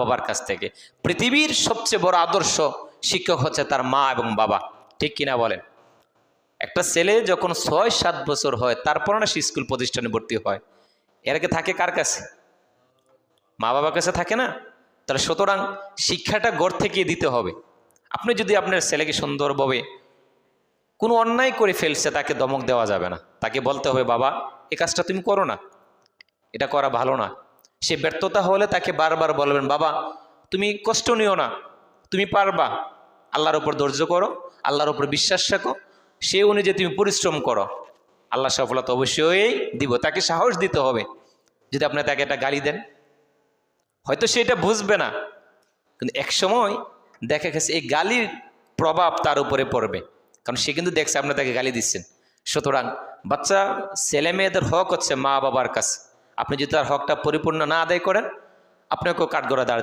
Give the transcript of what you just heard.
বাবার কাছ থেকে। পৃথিবীর সবচেয়ে বড় আদর্শ শিক্ষক হচ্ছে তার মা এবং বাবা, ঠিক কিনা বলেন? একটা ছেলে যখন ৬-৭ বছর হয় তারপর না সে স্কুল প্রতিষ্ঠানে ভর্তি হয়, এর আগে থাকে কার কাছে? মা বাবার কাছে থাকে না? তাহলে সুতরাং শিক্ষাটা ঘর থেকে দিতে হবে। আপনি যদি আপনার ছেলেকে সুন্দরভাবে কোনো অন্যায় করে ফেলছে, তাকে ধমক দেওয়া যাবে না, তাকে বলতে হবে বাবা এই কাজটা তুমি করো না, এটা করা ভালো না। সে ব্যর্থতা হলে তাকে বারবার বলবেন বাবা তুমি কষ্ট নিও না, তুমি পারবা, আল্লাহর উপর ধৈর্য করো, আল্লাহর উপর বিশ্বাস রাখো, সে অনুযায়ী তুমি পরিশ্রম করো, আল্লাহ সফলতা অবশ্যই দিব। তাকে সাহস দিতে হবে। যদি আপনি তাকে একটা গালি দেন, হয়তো সে এটা বুঝবে না, কিন্তু এক সময় দেখা গেছে এই গালির প্রভাব তার উপরে পড়বে, কারণ সে কিন্তু দেখছে আপনি তাকে গালি দিচ্ছেন। সুতরাং বাচ্চা ছেলে মেয়েদের হক হচ্ছে মা বাবার কাছে। আপনি যদি তার হকটা পরিপূর্ণ না আদায় করেন, আপনাকেও কাঠগড়ায় দাঁড়াতে